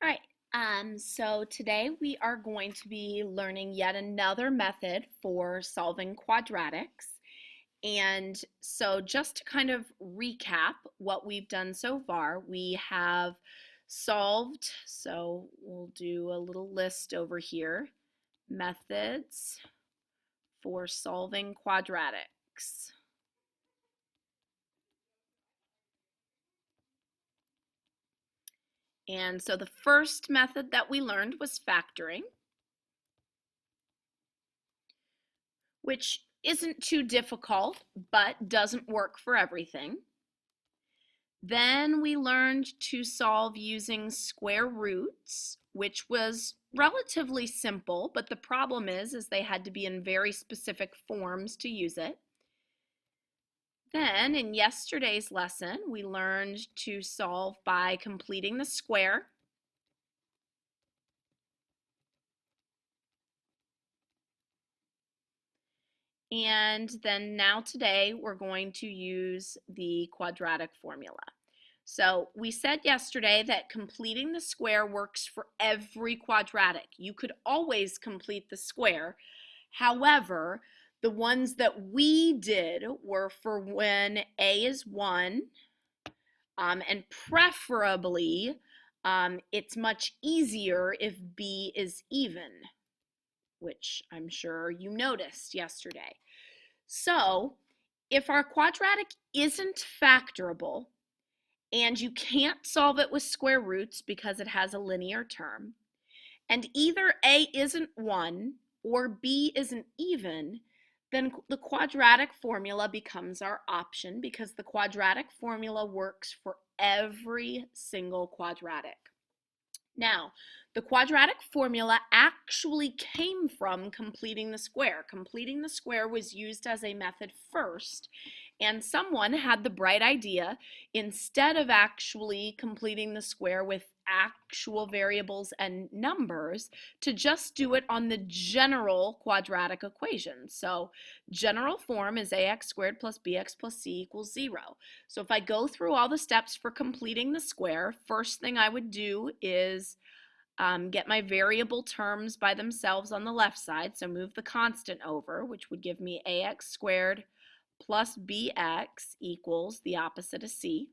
All right, so today we are going to be learning yet another method for solving quadratics. And so just to kind of recap what we've done so far, we have solved, so we'll do a little list over here, methods for solving quadratics. And so the first method that we learned was factoring, which isn't too difficult, but doesn't work for everything. Then we learned to solve using square roots, which was relatively simple, but the problem is they had to be in very specific forms to use it. Then in yesterday's lesson, we learned to solve by completing the square. And then now today we're going to use the quadratic formula. So we said yesterday that completing the square works for every quadratic. You could always complete the square. However, the ones that we did were for when A is 1, and preferably it's much easier if B is even, which I'm sure you noticed yesterday. So if our quadratic isn't factorable and you can't solve it with square roots because it has a linear term, and either A isn't 1 or B isn't even, then the quadratic formula becomes our option because the quadratic formula works for every single quadratic. Now, the quadratic formula actually came from completing the square. Completing the square was used as a method first, and someone had the bright idea, instead of actually completing the square with actual variables and numbers, to just do it on the general quadratic equation. So general form is ax squared plus bx plus c equals 0. So if I go through all the steps for completing the square, first thing I would do is get my variable terms by themselves on the left side, so move the constant over, which would give me ax squared plus bx equals the opposite of c.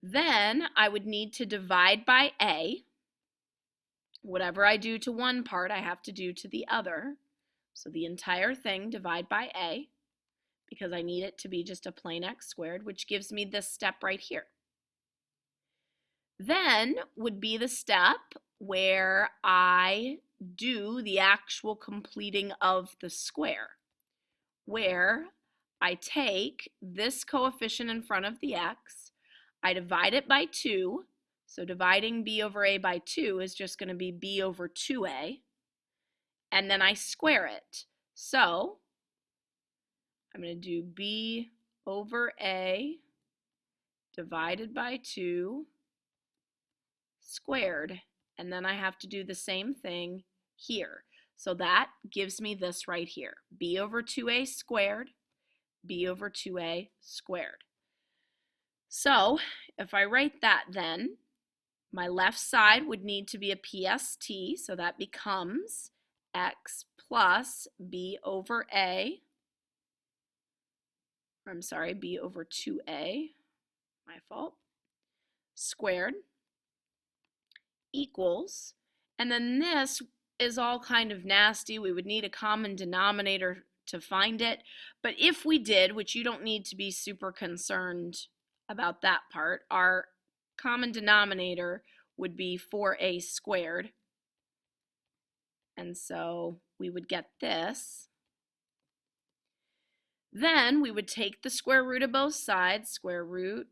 Then I would need to divide by a. Whatever I do to one part, I have to do to the other. So the entire thing divide by a, because I need it to be just a plain x squared, which gives me this step right here. Then would be the step where I do the actual completing of the square, where I take this coefficient in front of the x, I divide it by 2, so dividing b over a by 2 is just going to be b over 2a, and then I square it. So I'm going to do b over a divided by 2 squared, and then I have to do the same thing here. So that gives me this right here, b over 2a squared, b over 2a squared. So if I write that, then my left side would need to be a PST, so that becomes x plus b over a, b over 2a, my fault, squared, equals, and then this is all kind of nasty. We would need a common denominator to find it, but if we did, which you don't need to be super concerned about that part, our common denominator would be 4a squared, and so we would get this. Then we would take the square root of both sides, square root,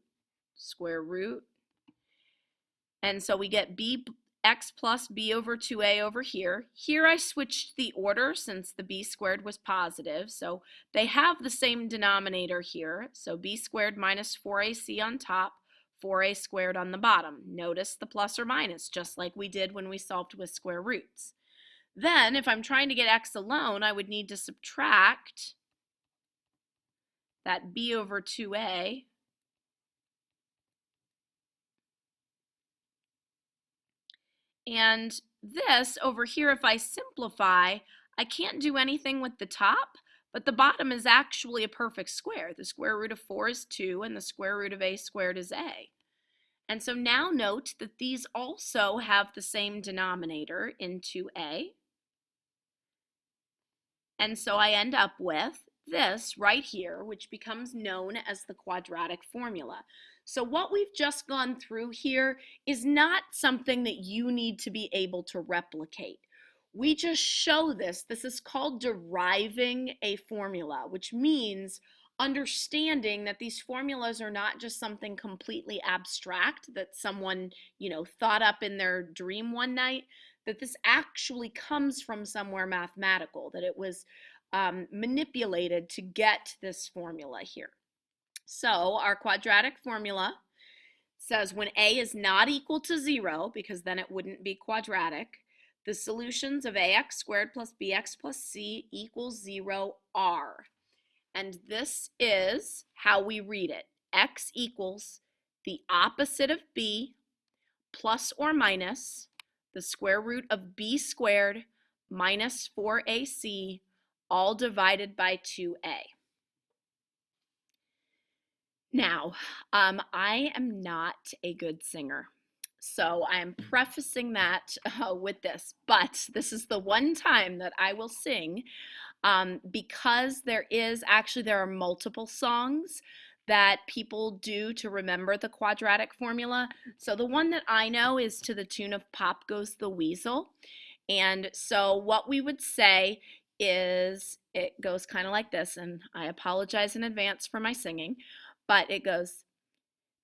and so we get x plus b over 2a over here. Here I switched the order since the b squared was positive, so they have the same denominator here, so b squared minus 4ac on top, 4a squared on the bottom. Notice the plus or minus, just like we did when we solved with square roots. Then, if I'm trying to get x alone, I would need to subtract that b over 2a And this over here, if I simplify, I can't do anything with the top, but the bottom is actually a perfect square. The square root of 4 is 2, and the square root of a squared is a. And so now note that these also have the same denominator in 2a. And so I end up with this right here, which becomes known as the quadratic formula. So what we've just gone through here is not something that you need to be able to replicate. We just show this. This is called deriving a formula, which means understanding that these formulas are not just something completely abstract that someone, thought up in their dream one night, that this actually comes from somewhere mathematical, that it was manipulated to get this formula here. So our quadratic formula says when a is not equal to 0, because then it wouldn't be quadratic, the solutions of ax squared plus bx plus c equals 0 are. And this is how we read it. X equals the opposite of b plus or minus the square root of b squared minus 4ac, all divided by 2a. Now, I am not a good singer, so I'm prefacing that with this, but this is the one time that I will sing because there are multiple songs that people do to remember the quadratic formula. So the one that I know is to the tune of Pop Goes the Weasel. And so what we would say is, it goes kind of like this, and I apologize in advance for my singing, but it goes,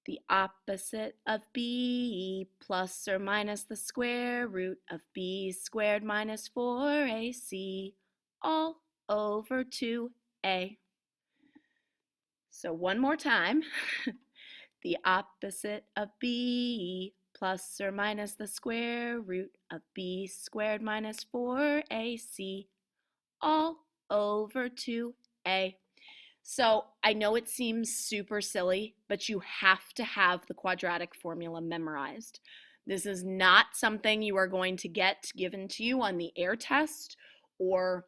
the opposite of b plus or minus the square root of b squared minus 4ac all over 2a. So one more time. The opposite of b plus or minus the square root of b squared minus 4ac all over 2a. So I know it seems super silly, but you have to have the quadratic formula memorized. This is not something you are going to get given to you on the air test or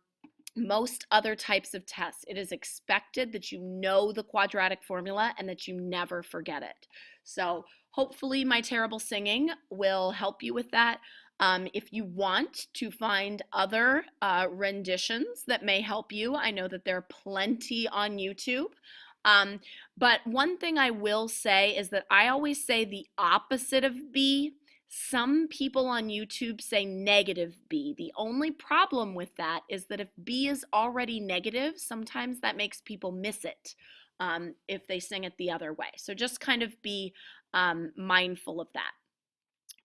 most other types of tests. It is expected that you know the quadratic formula and that you never forget it. So hopefully my terrible singing will help you with that. If you want to find other renditions that may help you, I know that there are plenty on YouTube. But one thing I will say is that I always say the opposite of B. Some people on YouTube say negative B. The only problem with that is that if B is already negative, sometimes that makes people miss it if they sing it the other way. So just kind of be mindful of that.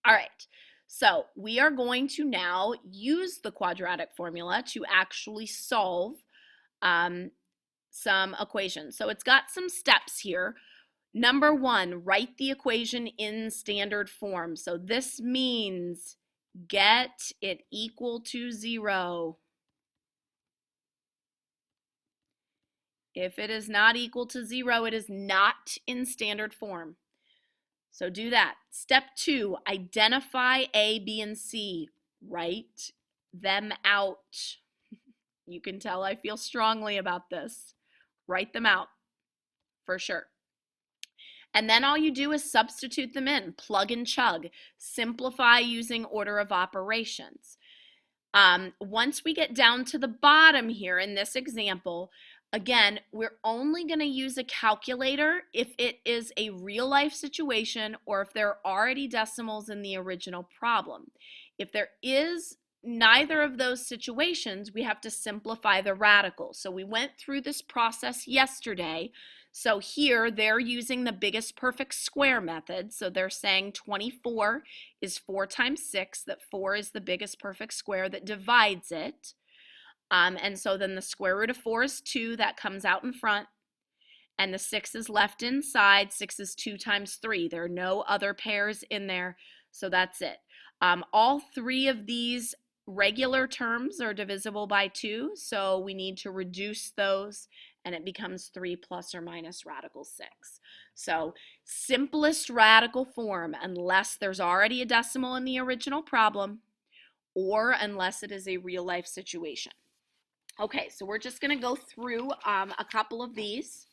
All right, so we are going to now use the quadratic formula to actually solve some equations. So it's got some steps here. Number 1, write the equation in standard form. So this means get it equal to 0. If it is not equal to 0, it is not in standard form. So do that. Step 2, identify A, B, and C. Write them out. You can tell I feel strongly about this. Write them out for sure. And then all you do is substitute them in, plug and chug, simplify using order of operations. Once we get down to the bottom here in this example, again, we're only going to use a calculator if it is a real life situation or if there are already decimals in the original problem. If there is neither of those situations, we have to simplify the radical. So we went through this process yesterday. So here they're using the biggest perfect square method. So they're saying 24 is 4 times 6, that 4 is the biggest perfect square that divides it. And so then the square root of 4 is 2, that comes out in front. And the 6 is left inside. 6 is 2 times 3. There are no other pairs in there, so that's it. All 3 of these regular terms are divisible by 2, so we need to reduce those and it becomes 3 plus or minus radical 6. So simplest radical form, unless there's already a decimal in the original problem or unless it is a real life situation. Okay, so we're just going to go through a couple of these.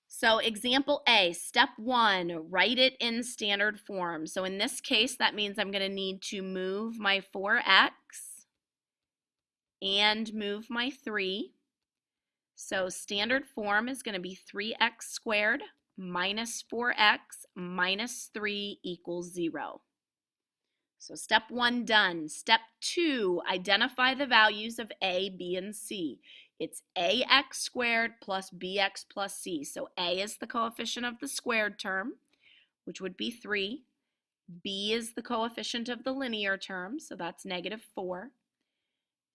So example A, step 1, write it in standard form. So in this case, that means I'm going to need to move my 4x and move my 3. So standard form is going to be 3x squared minus 4x minus 3 equals 0. So step 1 done. Step 2, identify the values of a, b, and c. It's ax squared plus bx plus c. So a is the coefficient of the squared term, which would be 3. B is the coefficient of the linear term, so that's -4.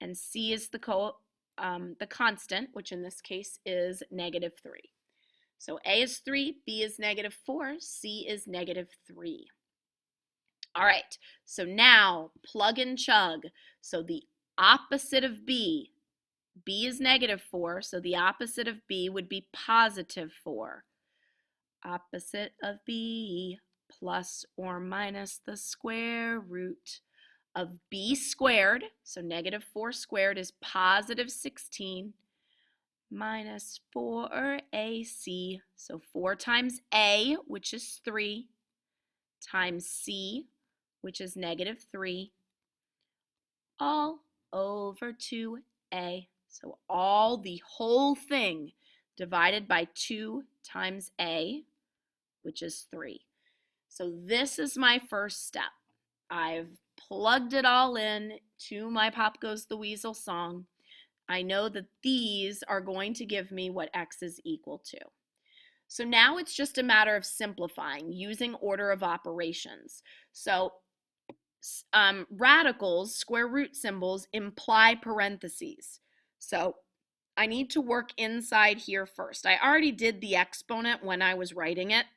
And c is the constant, which in this case is -3. So a is 3, b is -4, c is -3. All right, so now plug and chug. So the opposite of b is -4, so the opposite of b would be +4. Opposite of b, plus or minus the square root of b squared, so -4 squared is +16, minus 4ac, so 4 times a, which is 3, times c, which is -3, all over 2a. So all the whole thing divided by 2 times a, which is 3. So this is my first step. I've plugged it all in to my Pop Goes the Weasel song. I know that these are going to give me what x is equal to. So now it's just a matter of simplifying using order of operations. So radicals, square root symbols, imply parentheses. So I need to work inside here first. I already did the exponent when I was writing it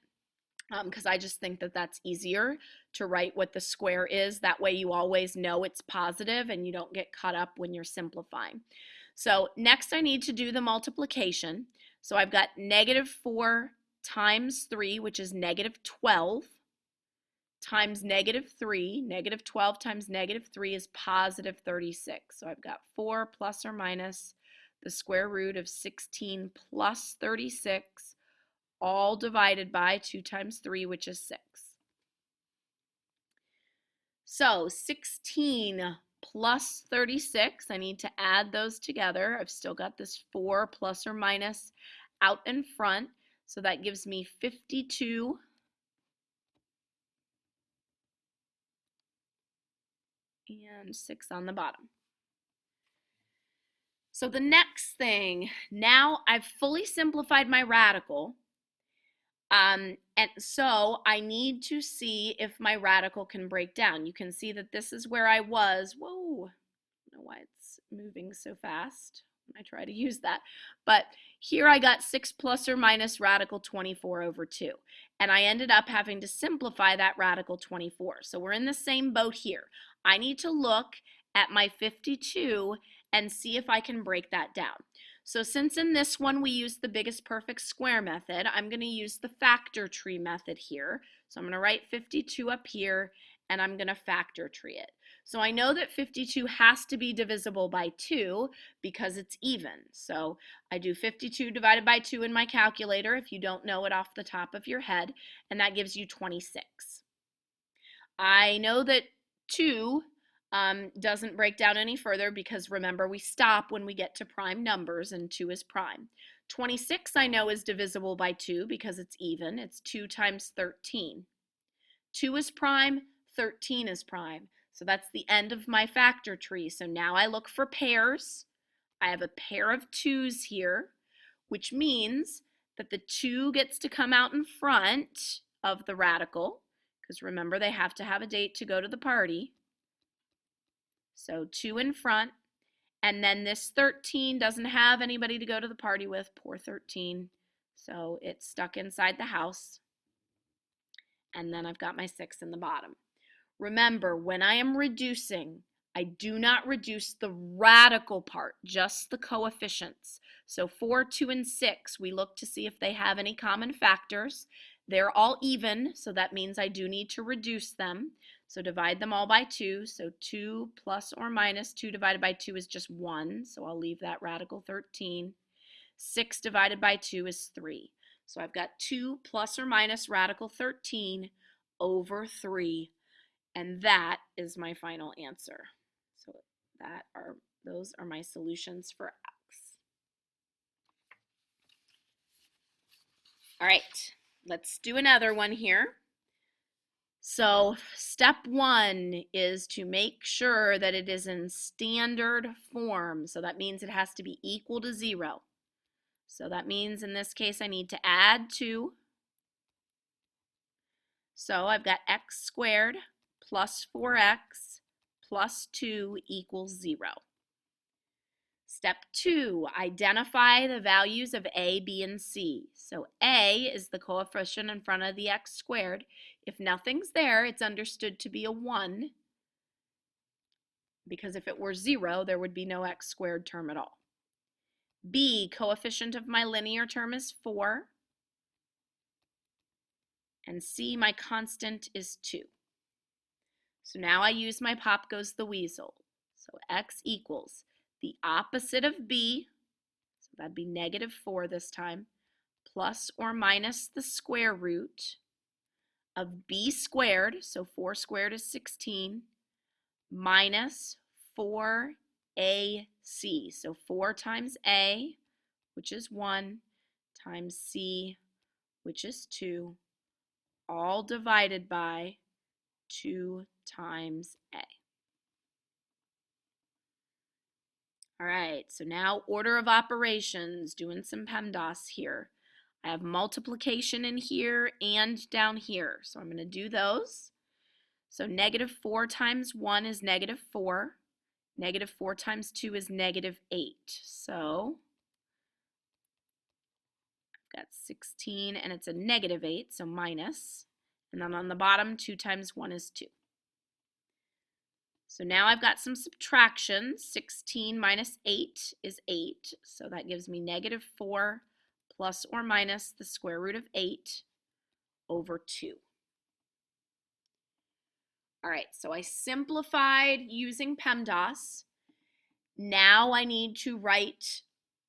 because I just think that that's easier to write what the square is. That way you always know it's positive and you don't get caught up when you're simplifying. So next I need to do the multiplication. So I've got -4 times 3, which is -12, times -3. -12 times -3 is +36. So I've got 4 plus or minus the square root of 16 plus 36, all divided by 2 times 3, which is 6. So 16 plus 36, I need to add those together. I've still got this 4 plus or minus out in front, so that gives me 52 and 6 on the bottom. So the next thing, now I've fully simplified my radical, and so I need to see if my radical can break down. You can see that this is where I was. Whoa, I don't know why it's moving so fast when I try to use that. But here I got 6 plus or minus radical 24 over 2. And I ended up having to simplify that radical 24. So we're in the same boat here. I need to look at my 52 and see if I can break that down. So since in this one we use the biggest perfect square method, I'm going to use the factor tree method here. So I'm going to write 52 up here and I'm going to factor tree it. So I know that 52 has to be divisible by 2 because it's even. So I do 52 divided by 2 in my calculator if you don't know it off the top of your head, and that gives you 26. I know that 2 doesn't break down any further because remember we stop when we get to prime numbers and 2 is prime. 26 I know is divisible by 2 because it's even. It's 2 times 13. 2 is prime, 13 is prime. So that's the end of my factor tree. So now I look for pairs. I have a pair of 2's here, which means that the 2 gets to come out in front of the radical because remember they have to have a date to go to the party. So 2 in front, and then this 13 doesn't have anybody to go to the party with, poor 13, so it's stuck inside the house, and then I've got my 6 in the bottom. Remember, when I am reducing, I do not reduce the radical part, just the coefficients. So 4, 2, and 6, we look to see if they have any common factors. They're all even, so that means I do need to reduce them. So divide them all by 2. So 2 plus or minus 2 divided by 2 is just 1, so I'll leave that radical 13. 6 divided by 2 is 3. So I've got 2 plus or minus radical 13 over 3, and that is my final answer. So those are my solutions for X. All right, let's do another one here. So step 1 is to make sure that it is in standard form. So that means it has to be equal to 0. So that means in this case I need to add 2. So I've got x squared plus 4x plus 2 equals 0. Step 2, identify the values of a, b, and c. So a is the coefficient in front of the x squared. If nothing's there, it's understood to be a 1, because if it were 0, there would be no x squared term at all. B, coefficient of my linear term is 4. And C, my constant is 2. So now I use my pop goes the weasel. So x equals the opposite of b, so that'd be -4 this time, plus or minus the square root of b squared, so 4 squared is 16, minus 4ac, so 4 times a, which is 1, times c, which is 2, all divided by 2 times a. All right, so now order of operations, doing some PEMDAS here. I have multiplication in here and down here, so I'm going to do those. So -4 times 1 is -4. -4 times 2 is -8. So I've got 16 and it's a -8, so minus. And then on the bottom, 2 times 1 is 2. So now I've got some subtractions. 16 minus 8 is 8. So that gives me -4 plus or minus the square root of 8 over 2. All right, so I simplified using PEMDAS. Now I need to write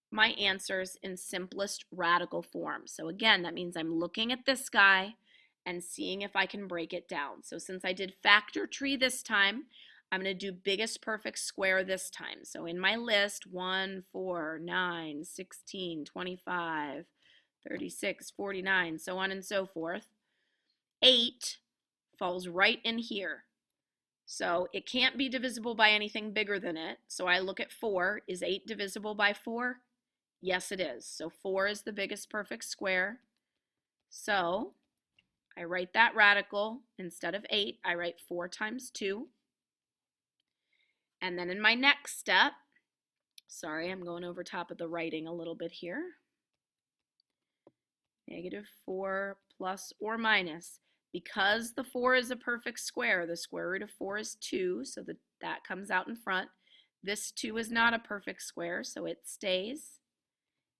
my answers in simplest radical form. So again, that means I'm looking at this guy and seeing if I can break it down. So since I did factor tree this time, I'm going to do biggest perfect square this time. So in my list, 1, 4, 9, 16, 25, 36, 49, so on and so forth. 8 falls right in here. So it can't be divisible by anything bigger than it. So I look at 4. Is 8 divisible by 4? Yes, it is. So 4 is the biggest perfect square. So I write that radical. Instead of 8, I write 4 times 2. And then in my next step, sorry, I'm going over top of the writing a little bit here. -4 plus or minus. Because the 4 is a perfect square, the square root of 4 is 2, so that comes out in front. This 2 is not a perfect square, so it stays.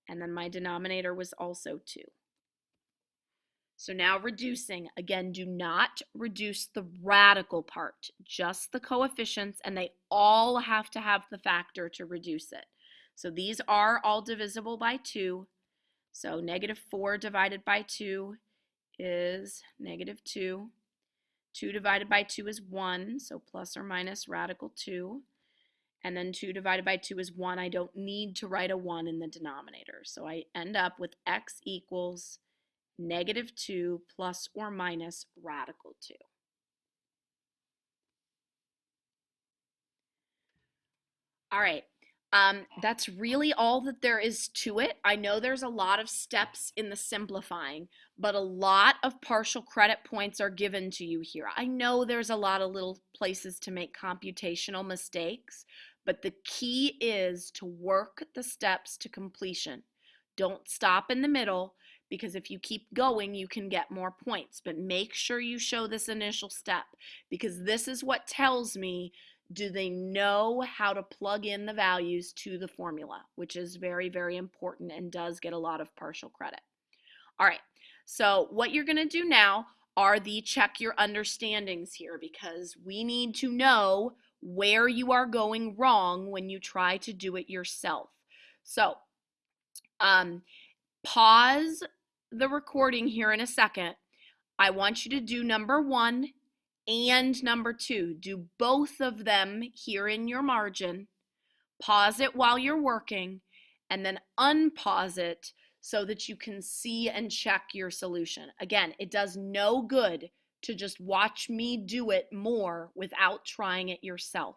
And then my denominator was also 2. So now reducing, again, do not reduce the radical part, just the coefficients, and they all have to have the factor to reduce it. So these are all divisible by 2. So -4 divided by 2 is -2. 2 divided by 2 is 1, so plus or minus radical 2. And then 2 divided by 2 is 1. I don't need to write a 1 in the denominator. So I end up with x equals -2 plus or minus radical 2. All right, that's really all that there is to it. I know there's a lot of steps in the simplifying, but a lot of partial credit points are given to you here. I know there's a lot of little places to make computational mistakes, but the key is to work the steps to completion. Don't stop in the middle, because if you keep going, you can get more points. But make sure you show this initial step, because this is what tells me, Do they know how to plug in the values to the formula, which is very, very important and does get a lot of partial credit. All right, so what you're going to do now are the check your understandings here, because we need to know where you are going wrong when you try to do it yourself. So pause the recording here in a second. I want you to do number 1 and number 2. Do both of them here in your margin. Pause it while you're working, and then unpause it so that you can see and check your solution. Again, it does no good to just watch me do it more without trying it yourself.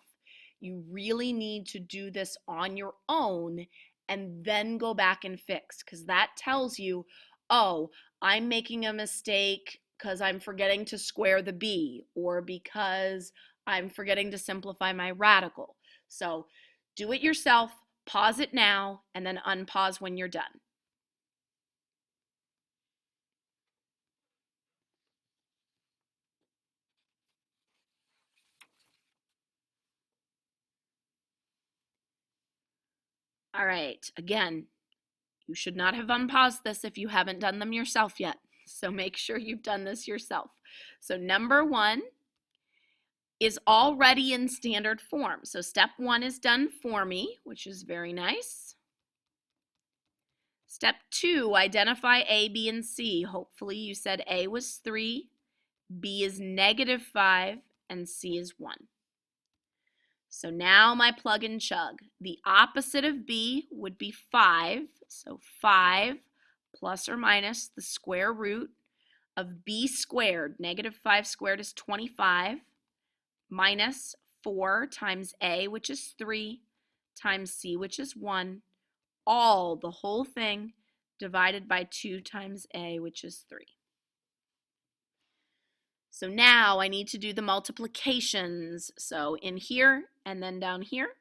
You really need to do this on your own and then go back and fix, because that tells you, oh, I'm making a mistake because I'm forgetting to square the b, or because I'm forgetting to simplify my radical. So do it yourself, pause it now, and then unpause when you're done. All right, again, you should not have unpaused this if you haven't done them yourself yet. So make sure you've done this yourself. So number 1 is already in standard form. So step 1 is done for me, which is very nice. Step 2, identify A, B, and C. Hopefully you said A was 3, B is -5, and C is 1. So now my plug and chug. The opposite of B would be 5. So 5 plus or minus the square root of B squared. -5 squared is 25, minus 4 times A, which is 3, times C, which is 1, all, the whole thing, divided by 2 times A, which is 3. So now I need to do the multiplications. So in here and then down here.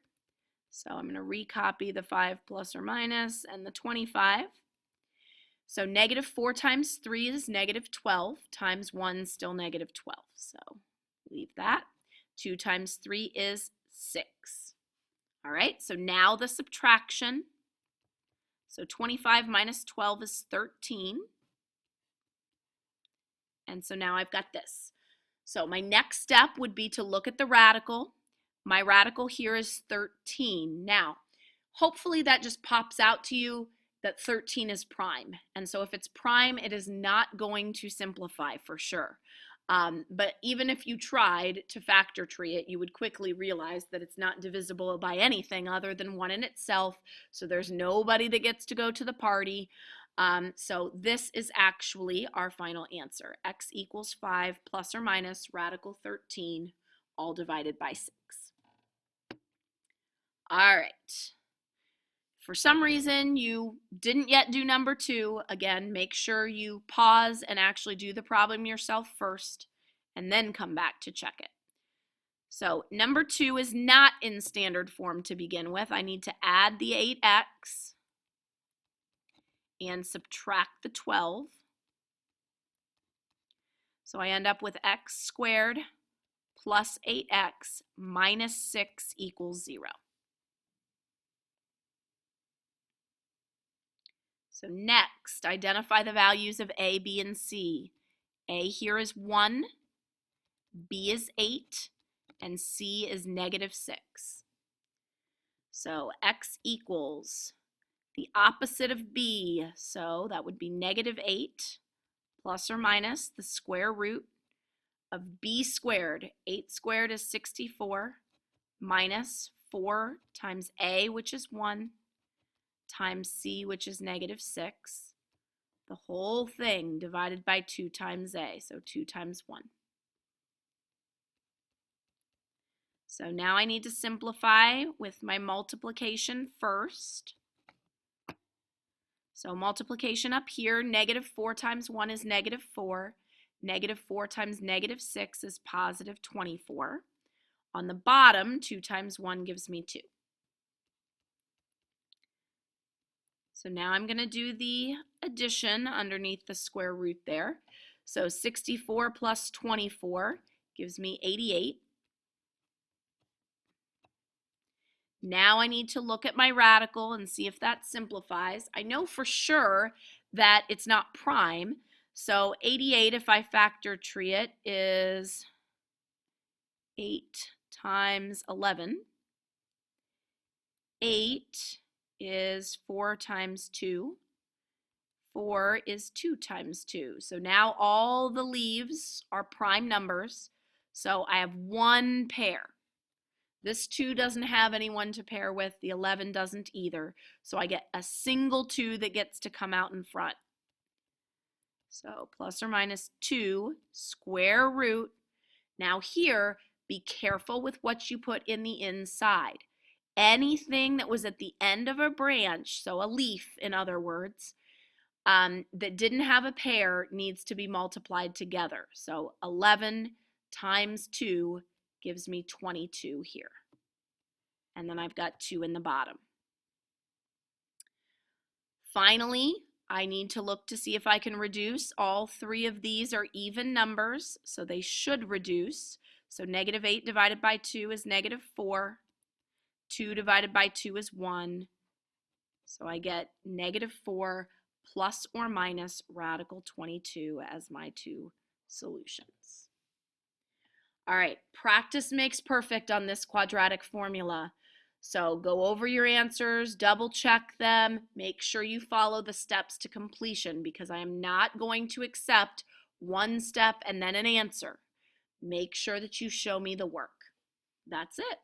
So I'm going to recopy the 5 plus or minus and the 25. So -4 times 3 is -12, times 1 is still -12. So leave that. 2 times 3 is 6. All right, so now the subtraction. So 25 minus 12 is 13. And so now I've got this. So my next step would be to look at the radical. My radical here is 13. Now, hopefully that just pops out to you that 13 is prime. And so if it's prime, it is not going to simplify for sure. But even if you tried to factor tree it, you would quickly realize that it's not divisible by anything other than 1 in itself. So there's nobody that gets to go to the party. So this is actually our final answer. X equals 5 plus or minus radical 13, all divided by 6. All right. For some reason you didn't yet do number 2, again, make sure you pause and actually do the problem yourself first, and then come back to check it. So number 2 is not in standard form to begin with. I need to add the 8x and subtract the 12. So I end up with x squared plus 8x minus 6 equals 0. So next, identify the values of A, B, and C. A here is 1, B is 8, and C is -6. So x equals the opposite of B, so that would be -8 plus or minus the square root of B squared. 8 squared is 64, minus 4 times A, which is 1, times C, which is -6. The whole thing divided by 2 times A, so 2 times 1. So now I need to simplify with my multiplication first. So multiplication up here, -4 times 1 is -4. -4 times -6 is +24. On the bottom, 2 times 1 gives me 2. So now I'm going to do the addition underneath the square root there. So 64 plus 24 gives me 88. Now I need to look at my radical and see if that simplifies. I know for sure that it's not prime. So 88, if I factor tree it, is 8 times 11. 8 is 4 times 2. 4 is 2 times 2. So now all the leaves are prime numbers. So I have one pair. This 2 doesn't have anyone to pair with. The 11 doesn't either. So I get a single 2 that gets to come out in front. So plus or minus 2 square root. Now here, be careful with what you put in the inside. Anything that was at the end of a branch, so a leaf in other words, that didn't have a pair needs to be multiplied together. So 11 times 2 gives me 22 here. And then I've got 2 in the bottom. Finally, I need to look to see if I can reduce. All 3 of these are even numbers, so they should reduce. So negative 8 divided by 2 is negative 4. 2 divided by 2 is 1. So I get negative 4 plus or minus radical 22 as my 2 solutions. All right, practice makes perfect on this quadratic formula. So go over your answers, double check them, make sure you follow the steps to completion because I am not going to accept one step and then an answer. Make sure that you show me the work. That's it.